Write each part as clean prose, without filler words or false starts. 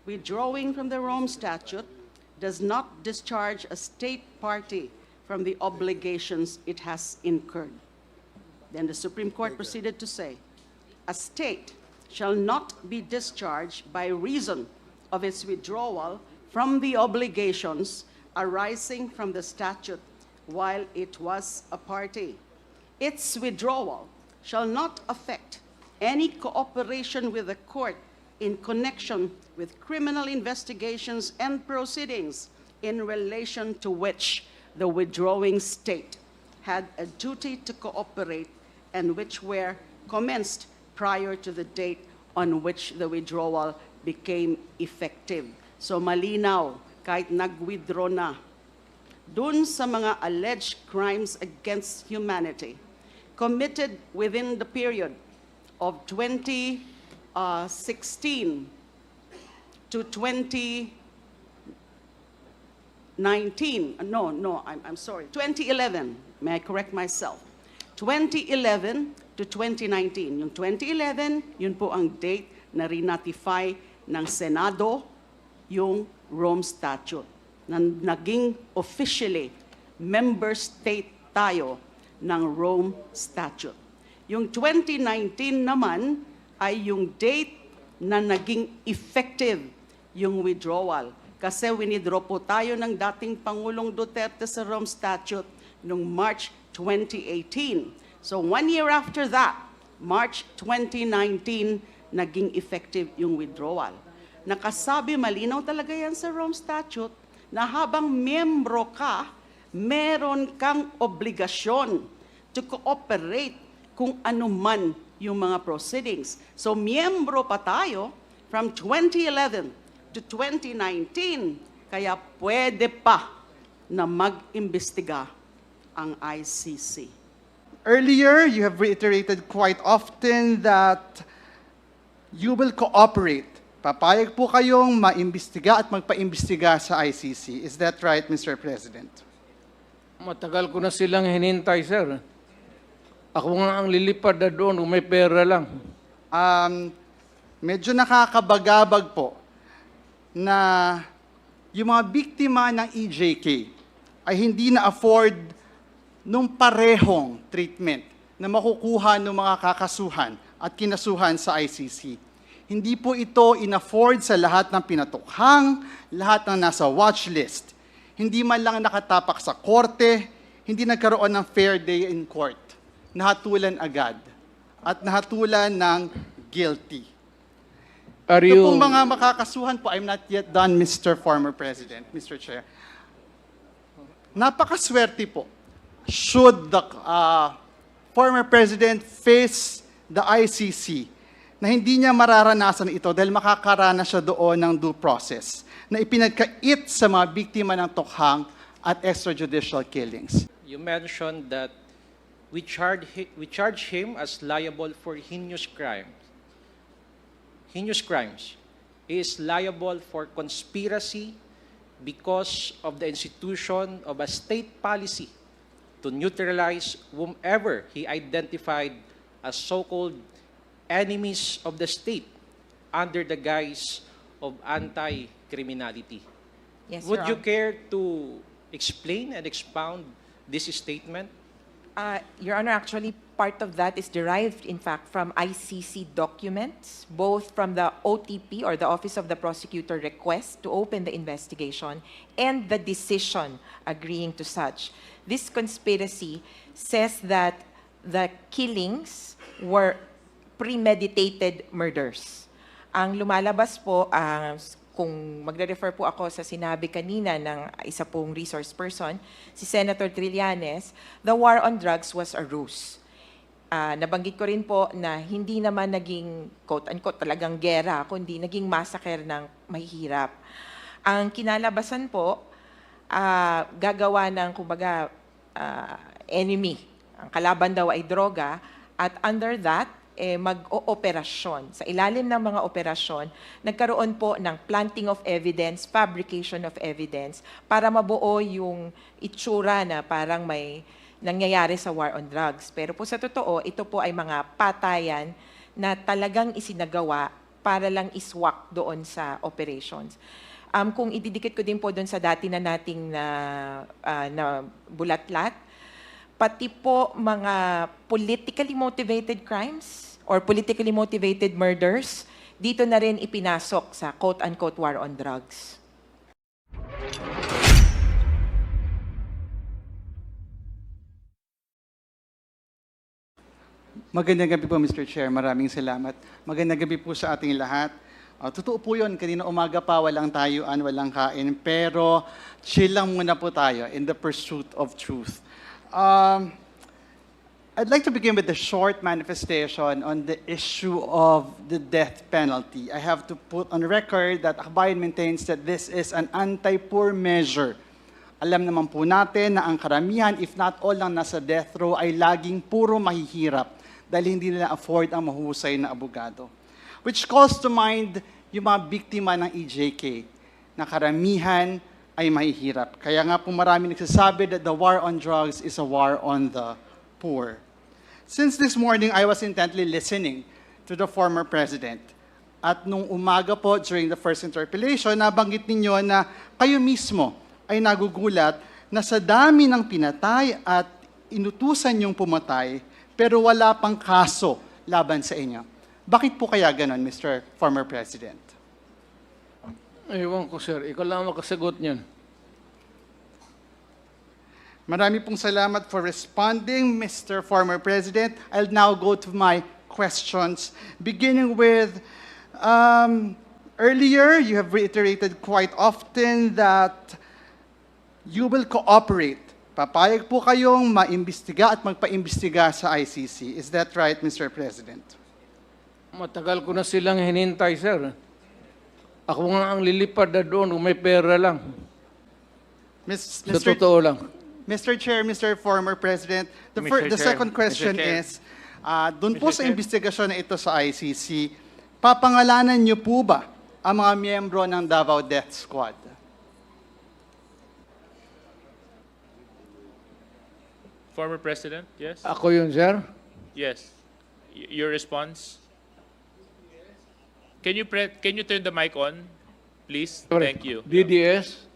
withdrawing from the Rome Statute does not discharge a state party from the obligations it has incurred. Then the Supreme Court proceeded to say, a state shall not be discharged by reason of its withdrawal from the obligations arising from the statute while it was a party. Its withdrawal shall not affect any cooperation with the court in connection with criminal investigations and proceedings in relation to which the withdrawing state had a duty to cooperate and which were commenced prior to the date on which the withdrawal became effective. So malinaw, kahit nag-withdraw na, dun sa mga alleged crimes against humanity committed within the period of 2016 to 2019, I'm sorry, 2011, may I correct myself, 2011 to 2019. Yung 2011, yun po ang date na rinatify ng Senado yung Rome Statute, na naging officially member state tayo ng Rome Statute. Yung 2019 naman ay yung date na naging effective yung withdrawal. Kasi winidraw po tayo ng dating Pangulong Duterte sa Rome Statute noong March 2018. So 1 year after that, March 2019, naging effective yung withdrawal. Nakasabi, malinaw talaga yan sa Rome Statute, na habang miyembro ka, meron kang obligasyon to cooperate kung ano man yung mga proceedings. So miyembro pa tayo from 2011 to 2019, kaya pwede pa na mag-imbestiga ang ICC. Earlier, you have reiterated quite often that you will cooperate. Papayag po kayong maimbestiga at magpaimbestiga sa ICC. Is that right, Mr. President? Matagal ko na silang hinintay, sir. Ako nga ang lilipad na doon kung may pera lang. Medyo nakakabagabag po na yung mga biktima ng EJK ay hindi na-afford nung parehong treatment na makukuha ng mga kakasuhan at kinasuhan sa ICC. Hindi po ito in-afford sa lahat ng pinatukhang, lahat ng nasa watch list. Hindi man lang nakatapak sa korte, hindi nagkaroon ng fair day in court. Nahatulan agad at nahatulan ng guilty. Ito pong mga makakasuhan po, I'm not yet done, Mr. Former President, Mr. Chair. Napakaswerte po. Should the former President face the ICC na hindi niya mararanasan ito dahil makakaranas siya doon ng due process na ipinagkait sa mga biktima ng tukhang at extrajudicial killings. You mentioned that we charge him as liable for heinous crimes. Heinous crimes. He is liable for conspiracy because of the institution of a state policy to neutralize whomever he identified as so-called enemies of the state under the guise of anti-criminality. Yes, Would you Your care to explain and expound this statement? Your Honor, actually, part of that is derived, in fact, from ICC documents, both from the OTP, or the Office of the Prosecutor request to open the investigation, and the decision agreeing to such. This conspiracy says that the killings were premeditated murders. Ang lumalabas po, kung magre-refer po ako sa sinabi kanina ng isa pong resource person, si Senator Trillanes, the war on drugs was a ruse. Nabanggit ko rin po na hindi naman naging quote-unquote talagang gera, kundi naging massacre ng mahihirap. Ang kinalabasan po, gagawa ng kumbaga enemy. Ang kalaban daw ay droga, at under that, mag-ooperasyon. Sa ilalim ng mga operasyon, nagkaroon po ng planting of evidence, fabrication of evidence, para mabuo yung itsura na parang may nangyayari sa war on drugs. Pero po sa totoo, ito po ay mga patayan na talagang isinagawa para lang iswak doon sa operations. Kung ididikit ko din po doon sa dati na nating na bulatlat, pati po mga politically motivated crimes or politically motivated murders, dito na rin ipinasok sa quote-unquote war on drugs. Magandang gabi po, Mr. Chair. Maraming salamat. Magandang gabi po sa ating lahat. Totoo po yun, kanina umaga pa, walang tayuan, walang kain, pero chill lang muna po tayo in the pursuit of truth. I'd like to begin with a short manifestation on the issue of the death penalty. I have to put on record that Akbayan maintains that this is an anti-poor measure. Alam naman po natin na ang karamihan, if not all, ng nasa death row ay laging puro mahihirap dahil hindi nila afford ang mahusay na abogado. Which calls to mind yung mga biktima ng EJK na karamihan ay mahihirap. Kaya nga po marami nagsasabi that the war on drugs is a war on the poor. Since this morning, I was intently listening to the former president. At nung umaga po, during the first interpellation, nabanggit ninyo na kayo mismo ay nagugulat na sa dami ng pinatay at inutusan yung pumatay, pero wala pang kaso laban sa inyo. Bakit po kaya ganon, Mr. Former President? Ewan ko, sir. Ikaw lang makasagot niyan. Marami pong salamat for responding, Mr. Former President. I'll now go to my questions, beginning with, earlier you have reiterated quite often that you will cooperate. Papayag po kayong maimbestiga at magpaimbestiga sa ICC. Is that right, Mr. President? Matagal ko na silang hinintay, sir. Ako nga ang lilipad na doon kung may pera lang. Sa totoo lang. Mr. Chair, Mr. Former President, the Mr. Chair, second question Mr. Chair. is, doon po Mr. sa Chair. investigasyon na ito sa ICC, papangalanan niyo po ba ang mga miyembro ng Davao Death Squad? Former President, yes? Ako yun, sir. Yes. Your response? Can you turn the mic on, please? Thank you. DDS.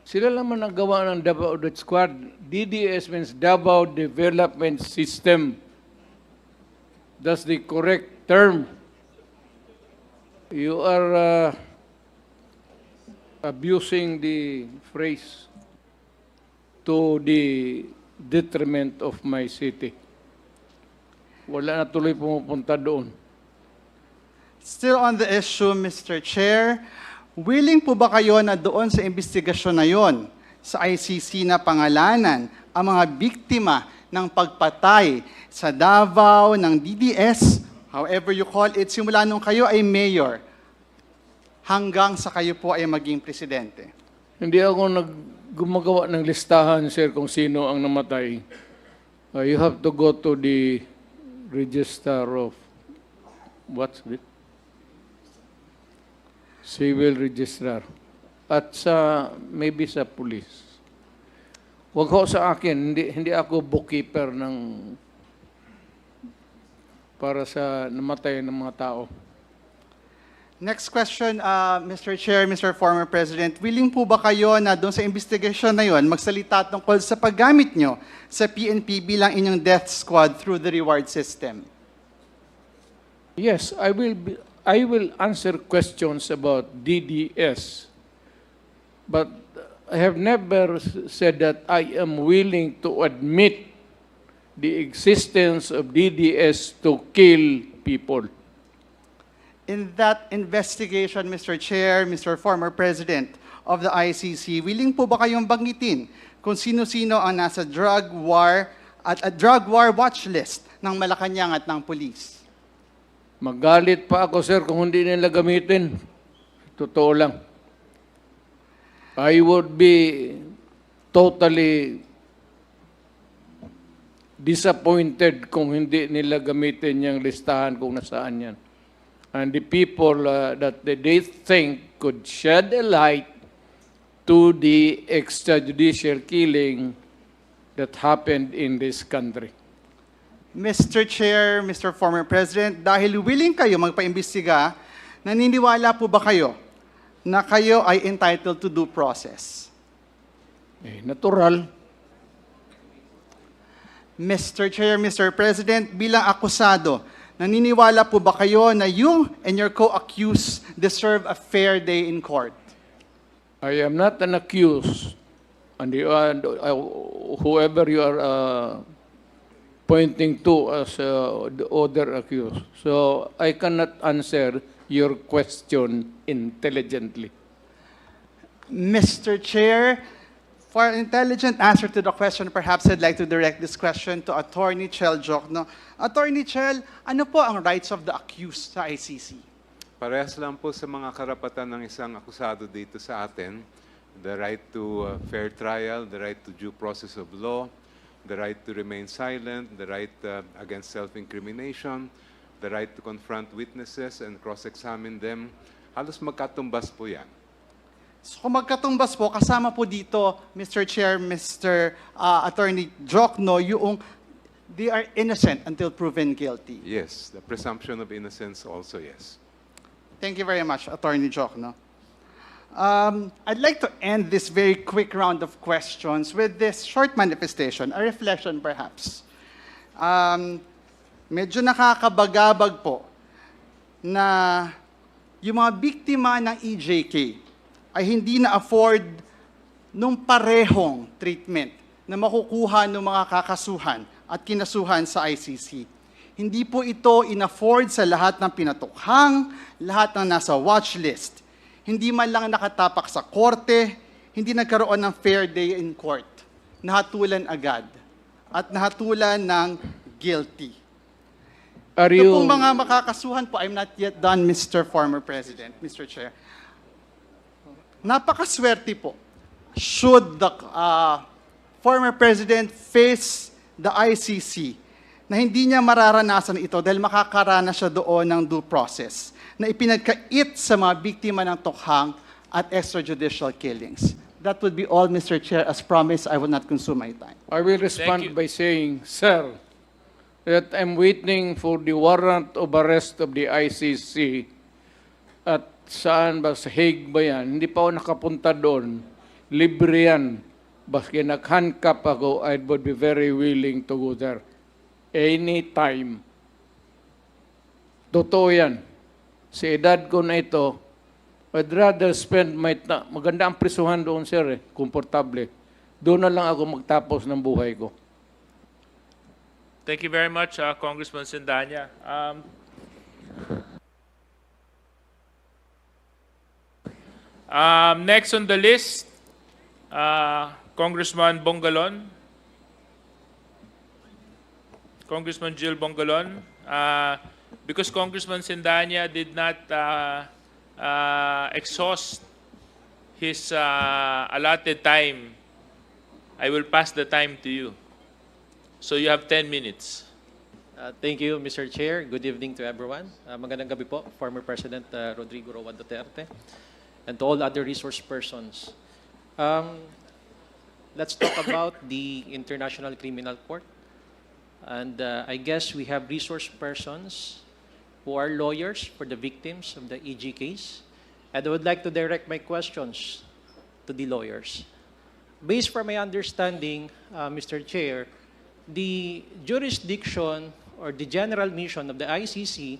Sila lang man nagawa ng Davao Death Squad. DDS means Davao Development System. That's the correct term. You are abusing the phrase to the detriment of my city. Wala na tuloy pumupunta doon. Still on the issue, Mr. Chair, willing po ba kayo na doon sa investigasyon na yon, sa ICC na pangalanan, ang mga biktima ng pagpatay sa Davao ng DDS, however you call it, simula nung kayo ay mayor, hanggang sa kayo po ay maging presidente? Hindi ako gumagawa ng listahan, sir, kung sino ang namatay. You have to go to the register of, what's it? Civil registrar. At maybe sa police. Huwag ho sa akin, hindi ako bookkeeper para sa namatay ng mga tao. Next question, Mr. Chair, Mr. Former President, willing po ba kayo na doon sa investigasyon na yon magsalita tungkol sa paggamit nyo sa PNP bilang inyong death squad through the reward system? Yes, I will answer questions about DDS, but I have never said that I am willing to admit the existence of DDS to kill people. In that investigation, Mr. Chair, Mr. Former President of the ICC, willing po ba kayong banggitin kung sino-sino ang nasa drug war at a drug war watch list ng Malacanang at ng police? Magalit pa ako, sir, kung hindi nila gamitin. Totoo lang. I would be totally disappointed kung hindi nila gamitin yung listahan kung nasaan yan. And the people that they think could shed a light to the extrajudicial killing that happened in this country. Mr. Chair, Mr. Former President, dahil willing kayo magpaimbestiga, naniniwala po ba kayo na kayo ay entitled to due process? Eh, natural. Mr. Chair, Mr. President, bilang akusado, naniniwala po ba kayo na you and your co-accused deserve a fair day in court? I am not an accused, and whoever you are pointing to as the other accused. So I cannot answer your question intelligently. Mr. Chair, for an intelligent answer to the question, perhaps I'd like to direct this question to Attorney Chel Jokno. Attorney Chel, ano po ang rights of the accused sa ICC? Parehas lang po sa mga karapatan ng isang akusado dito sa atin. The right to fair trial, the right to due process of law, the right to remain silent, the right against self-incrimination, the right to confront witnesses and cross-examine them. Halos magkatumbas po yan. So kung magkatumbas po, kasama po dito, Mr. Chair, Mr. Attorney Jokno, yung they are innocent until proven guilty. Yes, the presumption of innocence also, yes. Thank you very much, Attorney Jokno. I'd like to end this very quick round of questions with this short manifestation, a reflection perhaps. Medyo nakakabagabag po na yung mga biktima ng EJK ay hindi na-afford nung parehong treatment na makukuha ng mga kakasuhan at kinasuhan sa ICC. Hindi po ito in-afford sa lahat ng pinatukhang, lahat ng nasa watch list. Hindi man lang nakatapak sa korte, hindi nagkaroon ng fair day in court. Nahatulan agad at nahatulan ng guilty. Are Ito you... pong mga makakasuhan po, I'm not yet done, Mr. Former President, Mr. Chair. Napakaswerte po. Should the former president face the ICC na hindi niya mararanasan ito dahil makakaranas siya doon ng due process na ipinagkait sa mga biktima ng tukhang at extrajudicial killings. That would be all, Mr. Chair. As promised, I will not consume my time. I will respond you. by saying, Sir, that I'm waiting for the warrant of arrest of the ICC at saan ba, sa Hague ba yan? Hindi pa ako nakapunta doon. Libre yan. Baski nag-handcuff ako, I would be very willing to go there. Anytime. Totoo yan. Sa edad ko na ito, I'd rather spend my time. Maganda ang prisuhan doon, sir, eh. Komportable. Doon na lang ako magtapos ng buhay ko. Thank you very much, Congressman Sindanya. Next on the list, Congressman Bongalon. Congressman Jill Bongalon. Because Congressman Sindanya did not exhaust his allotted time, I will pass the time to you. So you have 10 minutes. Thank you, Mr. Chair. Good evening to everyone. Magandang gabi po, former President Rodrigo Roa Duterte, and to all other resource persons. Let's talk about the International Criminal Court. And I guess we have resource persons who are lawyers for the victims of the EG case. And I would like to direct my questions to the lawyers. Based from my understanding, Mr. Chair, the jurisdiction or the general mission of the ICC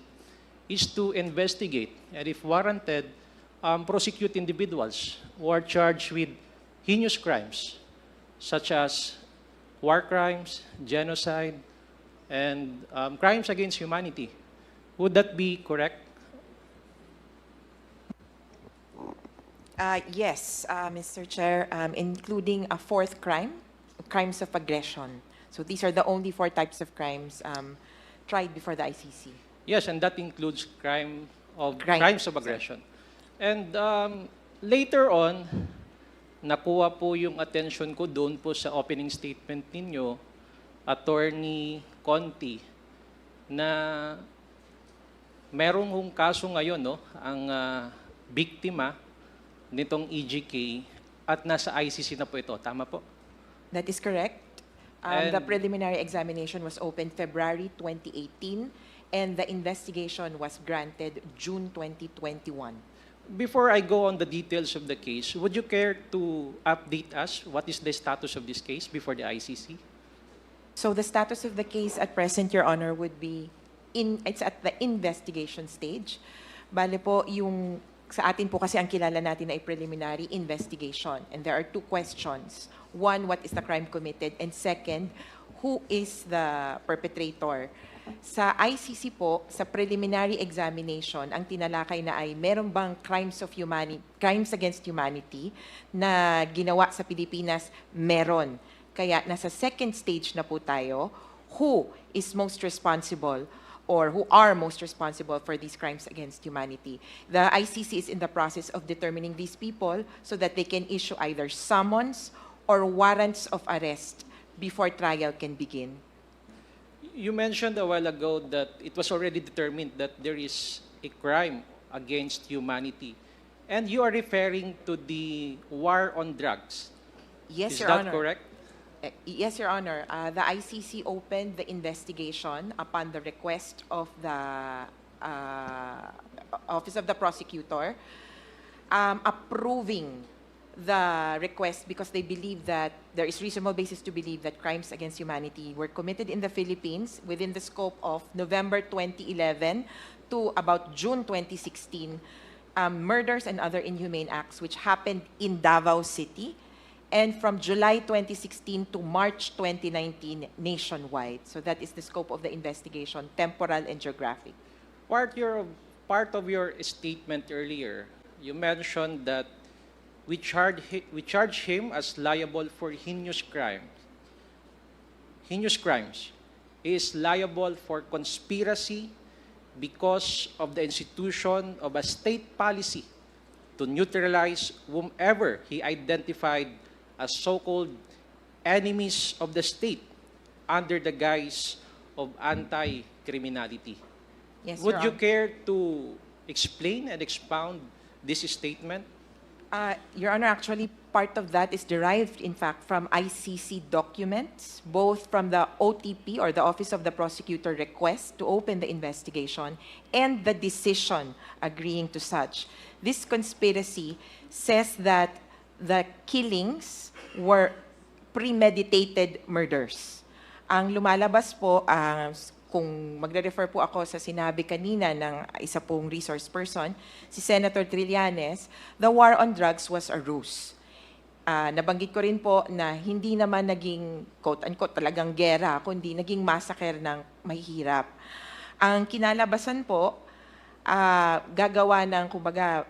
is to investigate and, if warranted, prosecute individuals who are charged with heinous crimes such as war crimes, genocide, and crimes against humanity. Would that be correct? Yes, Mr. Chair, including a fourth crime, crimes of aggression. So these are the only 4 types of crimes tried before the ICC. Yes, and that includes crimes of aggression. And later on, nakuha po yung attention ko doon po sa opening statement ninyo, Attorney Conti, na merong hong kaso ngayon, no, ang biktima nitong EGK at nasa ICC na po ito. Tama po? That is correct. The And- preliminary examination was opened February 2018, and the investigation was granted June 2021. Before I go on the details of the case, would you care to update us what is the status of this case before the ICC? So the status of the case at present, Your Honor, would be it's at the investigation stage. Bale po, yung sa atin po kasi ang kilala natin ay preliminary investigation. And there are two questions. One, what is the crime committed? And second, who is the perpetrator? Sa ICC po, sa preliminary examination, ang tinalakay na ay meron bang crimes against humanity na ginawa sa Pilipinas? Meron. Kaya nasa second stage na po tayo, who is most responsible or who are most responsible for these crimes against humanity. The ICC is in the process of determining these people so that they can issue either summons or warrants of arrest before trial can begin. You mentioned a while ago that it was already determined that there is a crime against humanity. And you are referring to the war on drugs. Yes, Is Your that Honor. correct? Yes, Your Honor. The ICC opened the investigation upon the request of the Office of the Prosecutor, approving the request because they believe that there is reasonable basis to believe that crimes against humanity were committed in the Philippines within the scope of November 2011 to about June 2016, murders and other inhumane acts which happened in Davao City, and from July 2016 to March 2019 nationwide. So that is the scope of the investigation, temporal and geographic. Part of your statement earlier, you mentioned that we charge him as liable for heinous crimes. Heinous crimes. He is liable for conspiracy because of the institution of a state policy to neutralize whomever he identified as so-called enemies of the state under the guise of anti-criminality. Yes, Would Your you Honor. care to explain and expound this statement? Your Honor, actually, part of that is derived, in fact, from ICC documents, both from the OTP, or the Office of the Prosecutor request to open the investigation, and the decision agreeing to such. This conspiracy says that the killings were premeditated murders. Ang lumalabas po, kung magre-refer po ako sa sinabi kanina ng isa pong resource person, si Senator Trillanes, the war on drugs was a ruse. Nabanggit ko rin po na hindi naman naging quote-unquote talagang gera, kundi naging massacre ng mahihirap. Ang kinalabasan po, gagawa ng kumbaga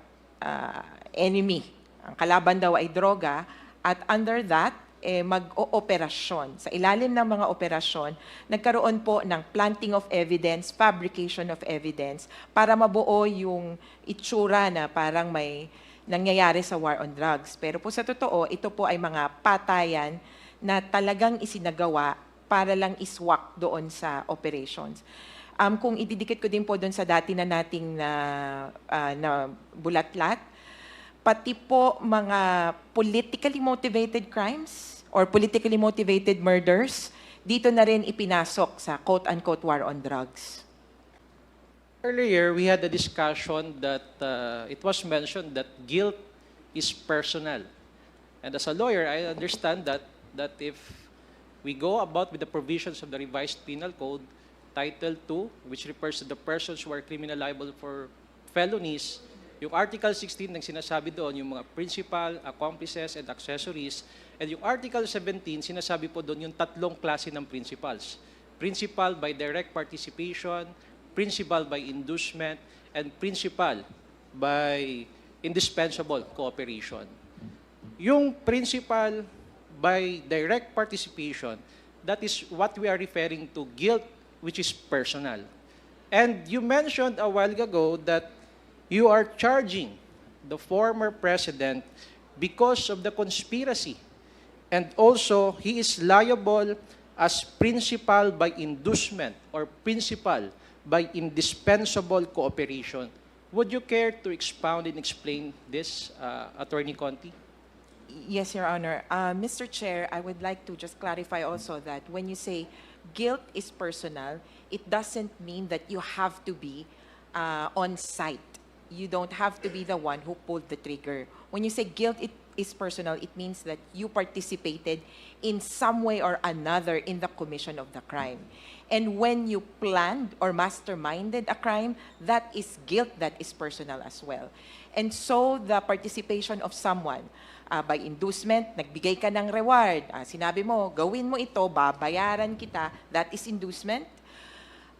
enemy. Ang kalaban daw ay droga, at under that, mag-ooperasyon. Sa ilalim ng mga operasyon, nagkaroon po ng planting of evidence, fabrication of evidence, para mabuo yung itsura na parang may nangyayari sa war on drugs. Pero po sa totoo, ito po ay mga patayan na talagang isinagawa para lang iswak doon sa operations. Kung ididikit ko din po doon sa dati na nating na bulatlat, pati po mga politically motivated crimes or politically motivated murders, dito na rin ipinasok sa quote-unquote war on drugs. Earlier, we had a discussion that it was mentioned that guilt is personal. And as a lawyer, I understand that if we go about with the provisions of the revised penal code, Title 2, which refers to the persons who are criminal liable for felonies, yung Article 16 ng sinasabi doon, yung mga principal, accomplices, and accessories. And yung Article 17, sinasabi po doon yung tatlong klase ng principals. Principal by direct participation, principal by inducement, and principal by indispensable cooperation. Yung principal by direct participation, that is what we are referring to guilt, which is personal. And you mentioned a while ago that you are charging the former president because of the conspiracy. And also, he is liable as principal by inducement or principal by indispensable cooperation. Would you care to expound and explain this, Attorney Conti? Yes, Your Honor. Mr. Chair, I would like to just clarify also that when you say guilt is personal, it doesn't mean that you have to be on site. You don't have to be the one who pulled the trigger. When you say guilt is personal, it means that you participated in some way or another in the commission of the crime. And when you planned or masterminded a crime, that is guilt that is personal as well. And so the participation of someone by inducement, nagbigay ka ng reward, sinabi mo, gawin mo ito, babayaran kita, that is inducement.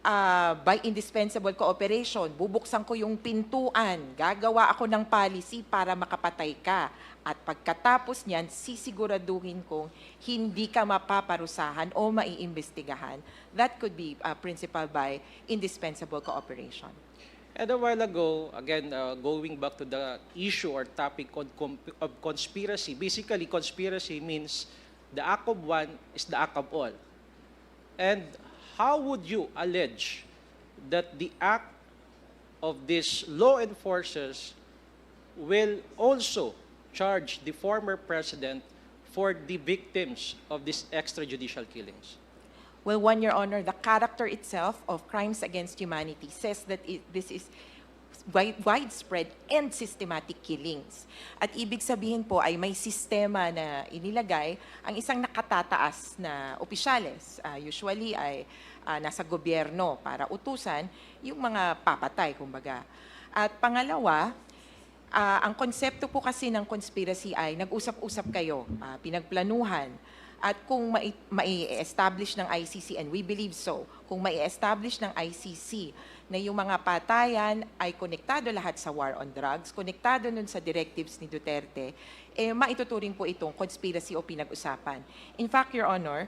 By indispensable cooperation, bubuksan ko yung pintuan, gagawa ako ng policy para makapatay ka. At pagkatapos niyan, sisiguraduhin kong hindi ka mapaparusahan o maiimbestigahan. That could be principal by indispensable cooperation. And a while ago, again, going back to the issue or topic of conspiracy, basically conspiracy means the act of one is the act of all. And how would you allege that the act of these law enforcers will also charge the former president for the victims of these extrajudicial killings? Well, one, Your Honor, the character itself of crimes against humanity says that this is widespread and systematic killings. At ibig sabihin po ay may sistema na inilagay ang isang nakatataas na opisyales. Usually ay nasa gobyerno para utusan yung mga papatay, kumbaga. At pangalawa, ang konsepto po kasi ng conspiracy ay nag-usap-usap kayo, pinagplanuhan. At kung mai-establish ng ICC, and we believe so, kung mai-establish ng ICC na yung mga patayan ay konektado lahat sa war on drugs, konektado nun sa directives ni Duterte, maituturing po itong conspiracy o pinag-usapan. In fact, Your Honor,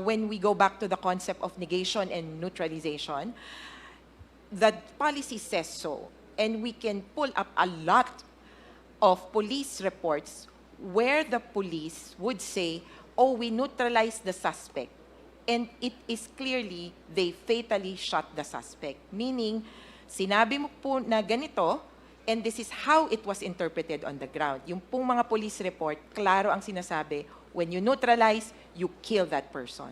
when we go back to the concept of negation and neutralization, the policy says so. And we can pull up a lot of police reports where the police would say, oh, we neutralized the suspect. And it is clearly they fatally shot the suspect. Meaning, sinabi mo po na ganito, and this is how it was interpreted on the ground. Yung pong mga police report, klaro ang sinasabi, when you neutralize, you kill that person.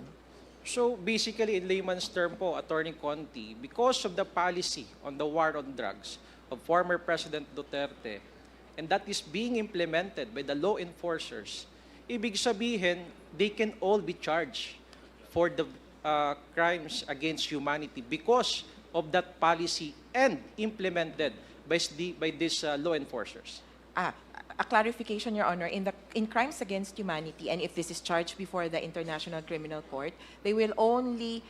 So basically, in layman's term po, Attorney Conti, because of the policy on the war on drugs of former President Duterte, and that is being implemented by the law enforcers, ibig sabihin, they can all be charged for the crimes against humanity because of that policy and implemented by these law enforcers. A clarification, Your Honor, in crimes against humanity, and if this is charged before the International Criminal Court, they will only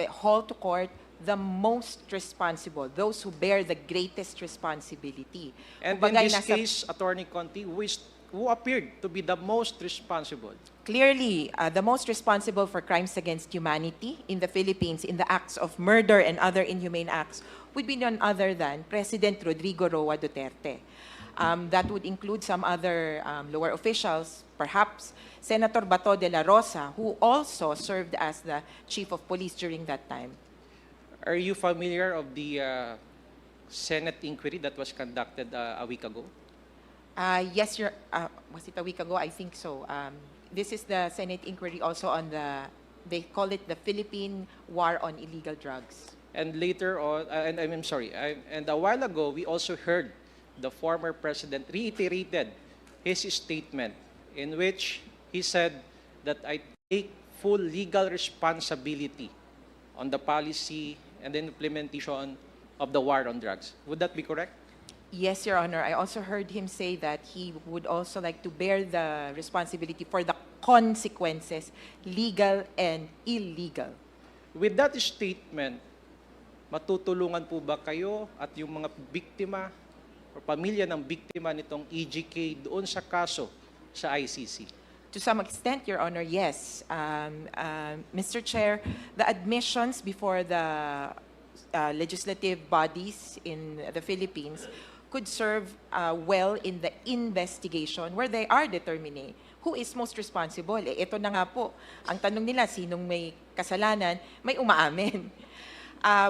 haul to court the most responsible, those who bear the greatest responsibility. And Kumbaga, in this nasa- case, Attorney Conti, who appeared to be the most responsible? Clearly, the most responsible for crimes against humanity in the Philippines, in the acts of murder and other inhumane acts, would be none other than President Rodrigo Roa Duterte. That would include some other lower officials, perhaps Senator Bato de la Rosa, who also served as the chief of police during that time. Are you familiar of the Senate inquiry that was conducted a week ago? Yes, was it a week ago? I think so. This is the Senate inquiry also on they call it the Philippine War on Illegal Drugs. And later on, and a while ago, we also heard the former president reiterated his statement in which he said that I take full legal responsibility on the policy and the implementation of the war on drugs. Would that be correct? Yes, Your Honor. I also heard him say that he would also like to bear the responsibility for the consequences, legal and illegal. With that statement, matutulungan po ba kayo at yung mga biktima o pamilya ng biktima nitong EJK doon sa kaso sa ICC? To some extent, Your Honor, yes. Mr. Chair, the admissions before the legislative bodies in the Philippines could serve well in the investigation where they are determining who is most responsible. Ito na nga po, ang tanong nila, sinong may kasalanan, may umaamin.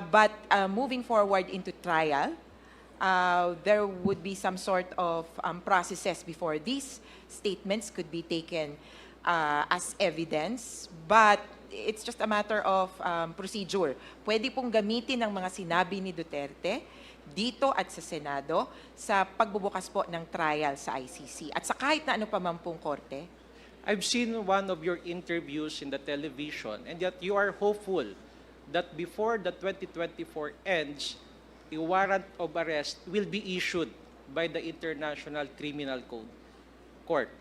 But moving forward into trial, there would be some sort of processes before these statements could be taken as evidence, but it's just a matter of procedure. Pwede pong gamitin ng mga sinabi ni Duterte dito at sa Senado sa pagbubukas po ng trial sa ICC at sa kahit na ano pa man pong korte. I've seen one of your interviews in the television, and yet you are hopeful that before the 2024 ends, a warrant of arrest will be issued by the International Criminal Court.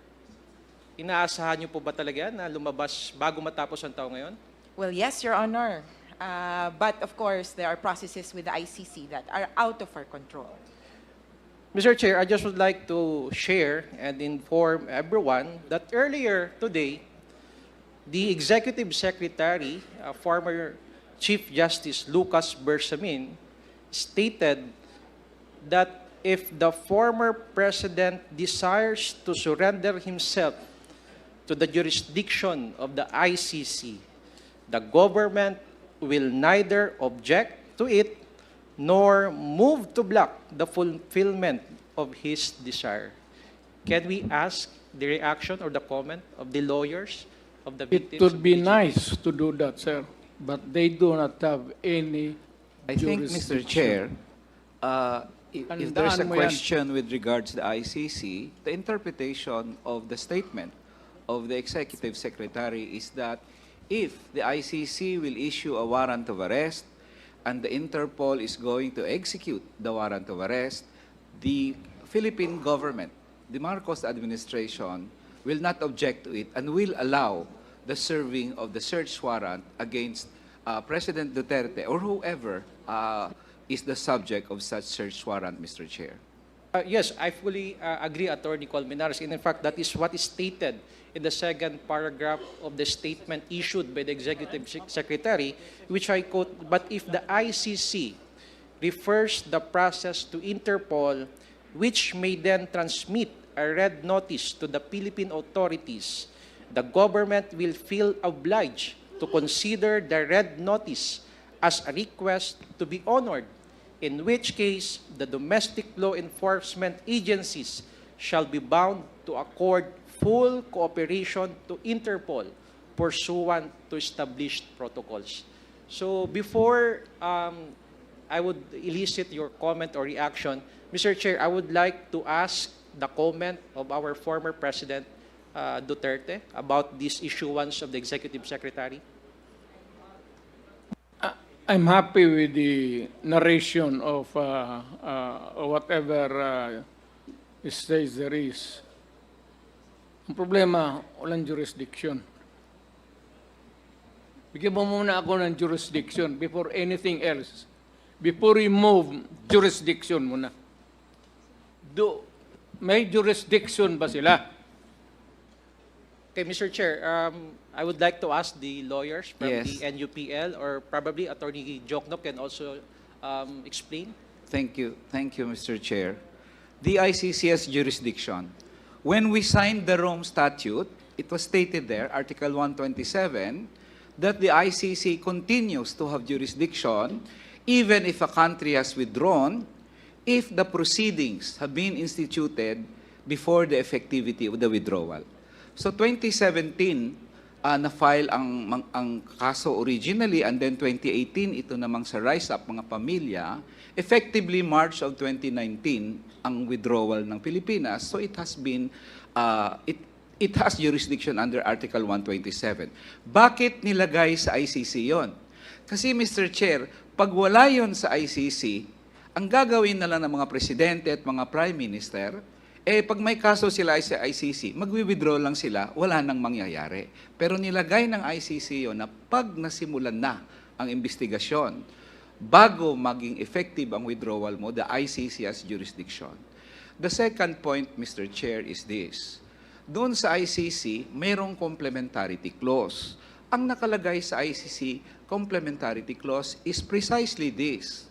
Inaasahan niyo po ba talaga na lumabas bago matapos ang taon ngayon? Well, yes, Your Honor. But of course, there are processes with the ICC that are out of our control. Mr. Chair, I just would like to share and inform everyone that earlier today, the Executive Secretary, former Chief Justice Lucas Bersamin, stated that if the former president desires to surrender himself to the jurisdiction of the ICC, the government will neither object to it nor move to block the fulfillment of his desire. Can we ask the reaction or the comment of the lawyers of the It victims? would of be PG? nice to do that, sir, but they do not have any I think, Mr. Chair, if there's a Tandaan mo yan. question with regards to the ICC, the interpretation of the statement of the Executive Secretary is that if the ICC will issue a warrant of arrest and the Interpol is going to execute the warrant of arrest, the Philippine government, the Marcos administration, will not object to it and will allow the serving of the search warrant against President Duterte or whoever is the subject of such search warrant, Mr. Chair. Yes, I fully agree, Attorney Colmenares. And in fact, that is what is stated in the second paragraph of the statement issued by the Executive Secretary, which I quote, "But if the ICC refers the process to Interpol, which may then transmit a red notice to the Philippine authorities, the government will feel obliged to consider the red notice as a request to be honored, in which case the domestic law enforcement agencies shall be bound to accord full cooperation to Interpol pursuant to established protocols." So before I would elicit your comment or reaction, Mr. Chair, I would like to ask the comment of our former President Duterte about this issuance of the Executive Secretary. I'm happy with the narration of whatever says there is. Ang problema, walang jurisdiction. Bigyan mo muna ako ng jurisdiction before anything else. Before you move, jurisdiction muna. May jurisdiction ba sila? Okay, Mr. Chair, I would like to ask the lawyers from Yes. the NUPL, or probably Attorney Jokno can also explain. Thank you, Mr. Chair. The ICC has jurisdiction. When we signed the Rome Statute, it was stated there, Article 127, that the ICC continues to have jurisdiction even if a country has withdrawn, if the proceedings have been instituted before the effectivity of the withdrawal. So 2017, na-file ang kaso originally, and then 2018, ito namang sa Rise Up Mga Pamilya, effectively March of 2019, ang withdrawal ng Pilipinas. So it has been, it has jurisdiction under Article 127. Bakit nilagay sa ICC yon? Kasi Mr. Chair, pag wala yon sa ICC, ang gagawin na lang ng mga presidente at mga prime minister, pag may kaso sila sa ICC, magwi-withdraw lang sila, wala nang mangyayari. Pero nilagay ng ICC yon na pag nasimulan na ang investigasyon, bago maging effective ang withdrawal mo, the ICC has jurisdiction. The second point, Mr. Chair, is this. Doon sa ICC, mayroong complementarity clause. Ang nakalagay sa ICC complementarity clause is precisely this.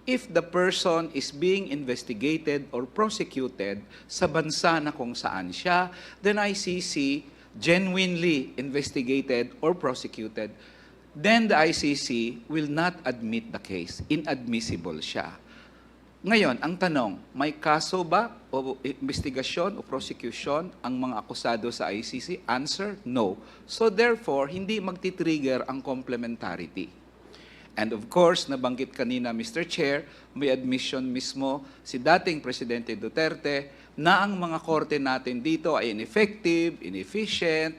If the person is being investigated or prosecuted sa bansa na kung saan siya, then ICC genuinely investigated or prosecuted, then the ICC will not admit the case. Inadmissible siya. Ngayon, ang tanong, may kaso ba o investigasyon o prosecution ang mga akusado sa ICC? Answer, no. So therefore, hindi magti-trigger ang complementarity. And of course, nabanggit kanina, Mr. Chair, may admission mismo si dating Presidente Duterte na ang mga korte natin dito ay ineffective, inefficient.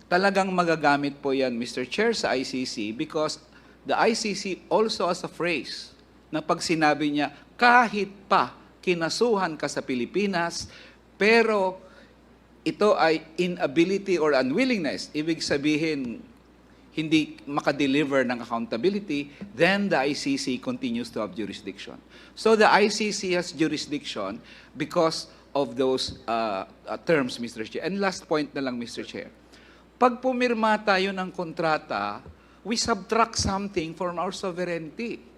Talagang magagamit po yan, Mr. Chair, sa ICC because the ICC also has a phrase na pag sinabi niya, kahit pa kinasuhan ka sa Pilipinas, pero ito ay inability or unwillingness, ibig sabihin, hindi makadeliver ng accountability, then the ICC continues to have jurisdiction. So the ICC has jurisdiction because of those terms, Mr. Chair. And last point na lang, Mr. Chair. Pag pumirma tayo ng kontrata, we subtract something from our sovereignty.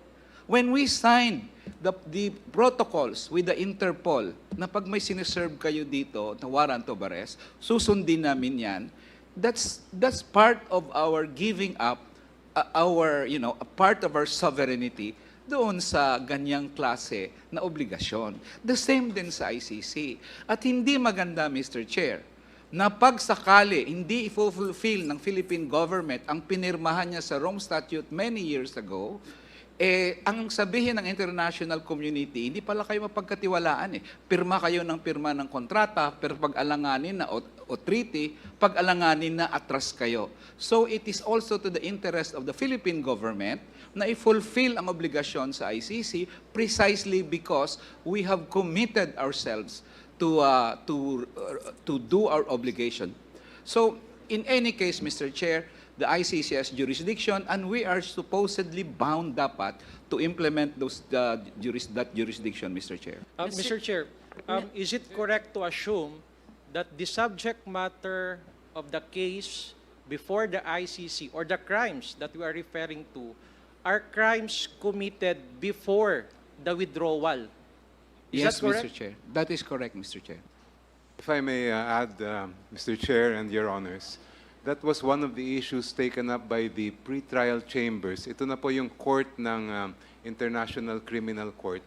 When we signed the protocols with the Interpol, na pag may siniserve kayo dito na warrant of arrest, susundin namin yan, that's part of our giving up a part of our sovereignty doon sa ganyang klase na obligasyon. The same din sa ICC. At hindi maganda, Mr. Chair, na pag sakali hindi i-fulfill ng Philippine government ang pinirmahan niya sa Rome Statute many years ago, ang sabihin ng international community, hindi pala kayo mapagkatiwalaan eh. Pirma kayo ng pirma ng kontrata, pero pag alanganin na o treaty, pag alanganin na atras kayo. So it is also to the interest of the Philippine government na i-fulfill ang obligasyon sa ICC precisely because we have committed ourselves to do our obligation. So in any case, Mr. Chair, the ICC has jurisdiction, and we are supposedly bound dapat to implement that jurisdiction, Mr. Chair. Mr. Chair, is it correct to assume that the subject matter of the case before the ICC or the crimes that we are referring to are crimes committed before the withdrawal? Is Yes, that correct? Mr. Chair. That is correct, Mr. Chair. If I may add, Mr. Chair and Your Honors, that was one of the issues taken up by the pretrial chambers. Ito na po yung court ng International Criminal Court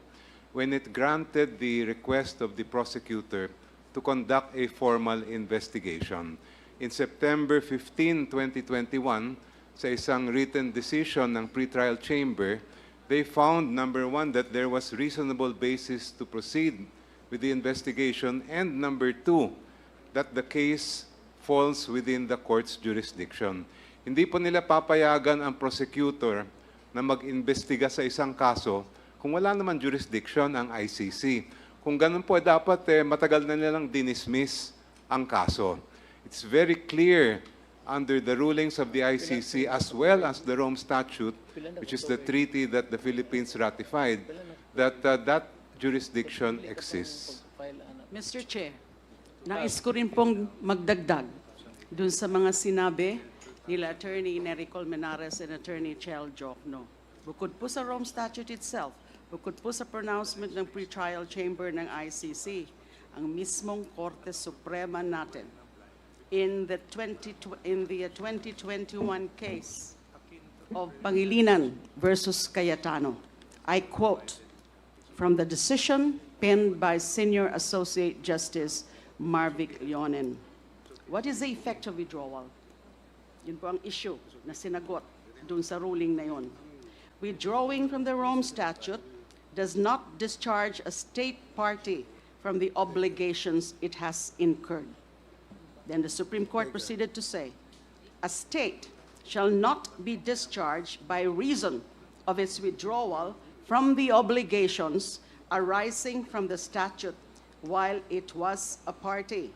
when it granted the request of the prosecutor to conduct a formal investigation. In September 15, 2021, sa isang written decision ng pretrial chamber, they found, number one, that there was reasonable basis to proceed with the investigation, and number two, that the case falls within the court's jurisdiction. Hindi po nila papayagan ang prosecutor na mag-imbestiga sa isang kaso kung wala naman jurisdiction ang ICC. Kung ganun po, dapat matagal na nilang dinismiss ang kaso. It's very clear under the rulings of the ICC as well as the Rome Statute, which is the treaty that the Philippines ratified, that that jurisdiction exists. Mr. Chair, nais ko rin pong magdagdag dun sa mga sinabi nila Attorney Nery Colmenares and Attorney Chel Jokno. Bukod po sa Rome Statute itself, bukod po sa pronouncement ng pretrial chamber ng ICC, ang mismong Korte Suprema natin, in the 2021 case of Pangilinan versus Cayetano, I quote from the decision penned by Senior Associate Justice Marvic Leonen. What is the effect of withdrawal? Yun po ang issue na sinagot dun sa ruling na yun. Withdrawing from the Rome Statute does not discharge a state party from the obligations it has incurred. Then the Supreme Court proceeded to say, a state shall not be discharged by reason of its withdrawal from the obligations arising from the statute while it was a party.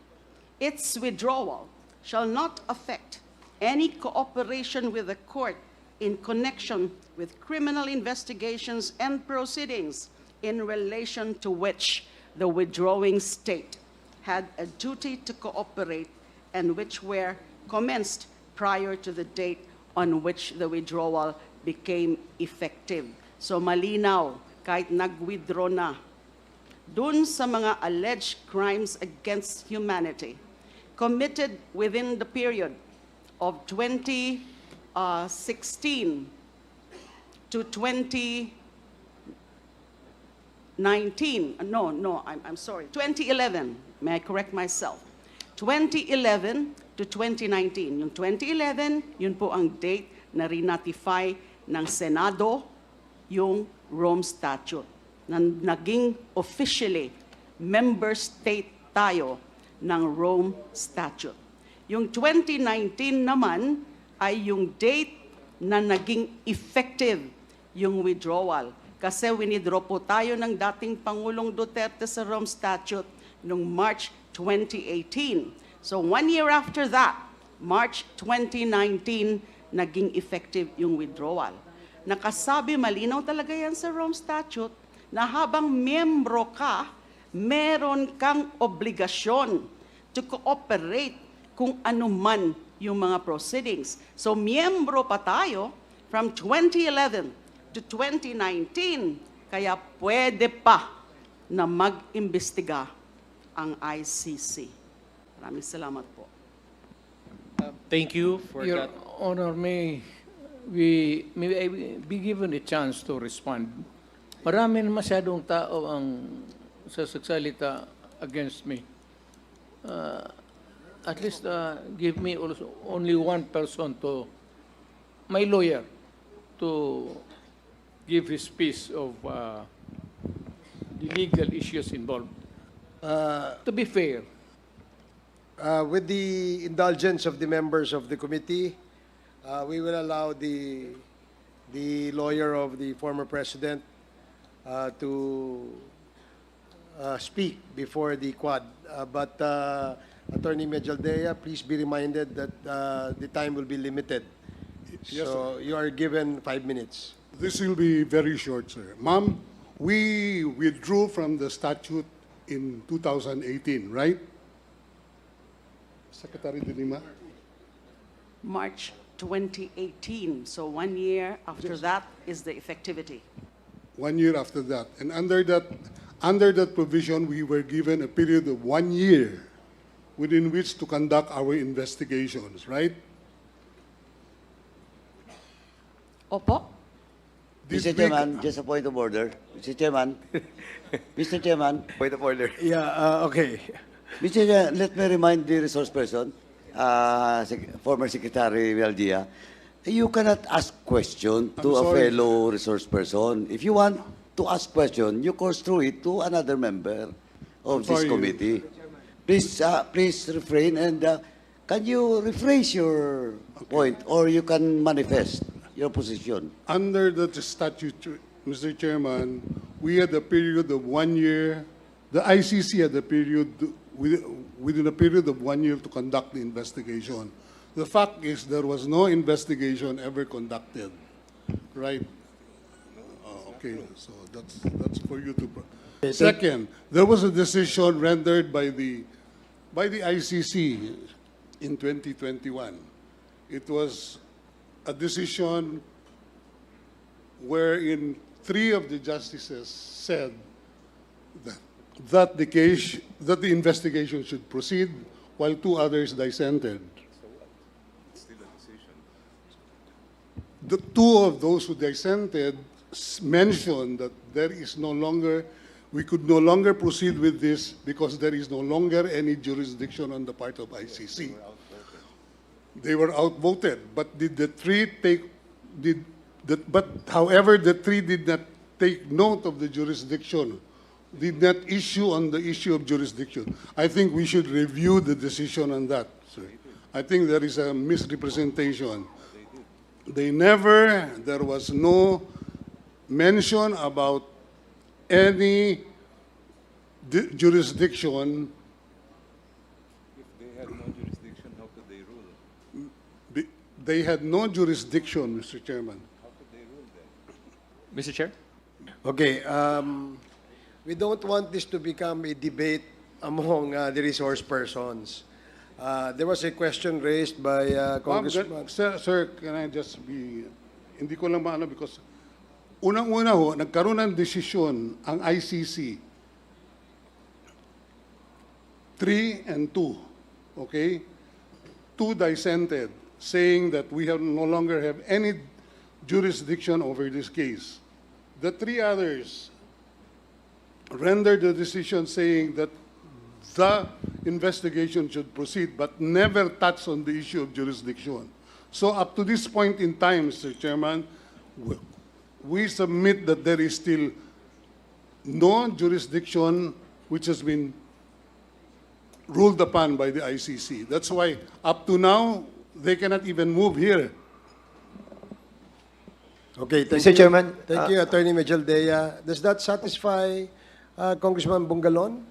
Its withdrawal shall not affect any cooperation with the court in connection with criminal investigations and proceedings in relation to which the withdrawing state had a duty to cooperate and which were commenced prior to the date on which the withdrawal became effective. So malinaw, kahit nag-withdraw na, dun sa mga alleged crimes against humanity committed within the period of 2016 to 2019, I'm sorry, 2011, may I correct myself? 2011 to 2019. Yung 2011, yun po ang date na rinatify ng Senado yung Rome Statute. Na naging officially member state tayo ng Rome Statute. Yung 2019 naman ay yung date na naging effective yung withdrawal. Kasi winidraw po tayo ng dating Pangulong Duterte sa Rome Statute noong March 2018. So 1 year after that, March 2019, naging effective yung withdrawal. Nakasabi, malinaw talaga yan sa Rome Statute, na habang miyembro ka, meron kang obligasyon to cooperate kung ano man yung mga proceedings. So miyembro pa tayo from 2011 to 2019, kaya pwede pa na mag-imbestiga ang ICC. Maraming salamat po. Thank you for Your that. Honor, may I be given a chance to respond? Marami na masyadong tao ang sasagsalita against me. At least give me also only one person to, my lawyer, to give his piece of the legal issues involved. To be fair, With the indulgence of the members of the committee, we will allow the lawyer of the former president to speak before the Quad. But Attorney Medjaldea, please be reminded that the time will be limited. Yes, So you are given 5 minutes. This will be very short, sir. Ma'am, we withdrew from the statute in 2018, right? Secretary de Lima? March 2018, so 1 year after that is the effectivity. 1 year after that. And under that provision, we were given a period of 1 year within which to conduct our investigations, right? Opo? This Mr. big- Chairman, just a point of order. Mr. Chairman, Mr. Chairman, Point of order. Yeah, okay. Mr. Chairman, let me remind the resource person, former Secretary Vildia, you cannot ask question to a sorry. fellow resource person. If you want to ask question, you course through it to another member of this sorry. committee. Please refrain and can you rephrase your point or you can manifest your position? Under the statute, Mr. Chairman, we had a period of 1 year. The ICC had a period within a period of 1 year to conduct the investigation. The fact is there was no investigation ever conducted, right? Okay, so that's for you to. Second, there was a decision rendered by the ICC in 2021. It was a decision wherein 3 of the justices said that the investigation should proceed, while 2 others dissented. The 2 of those who dissented mentioned that we could no longer proceed with this because there is no longer any jurisdiction on the part of ICC. They were outvoted, but did the 3 however, the 3 did not take note of the jurisdiction, did not issue on the issue of jurisdiction. I think we should review the decision on that, sir. I think there is a misrepresentation. There was no mention about any jurisdiction. If they had no jurisdiction, how could they rule? They had no jurisdiction, Mr. Chairman. How could they rule then? Mr. Chair? Okay, we don't want this to become a debate among the resource persons. There was a question raised by Ma'am, Congressman. sir, can I just be, hindi ko lang maano because unang-una ho, nagkaroon ng desisyon ang ICC 3 and 2, okay? 2 dissented, saying that we no longer have any jurisdiction over this case. The 3 others rendered the decision saying that the investigation should proceed, but never touched on the issue of jurisdiction. So up to this point in time, Mr. Chairman, we submit that there is still no jurisdiction which has been ruled upon by the ICC. That's why up to now, they cannot even move here. Okay, thank Mr. you. Chairman, Thank you, Attorney Mejaldea. Does that satisfy Congressman Bungalon?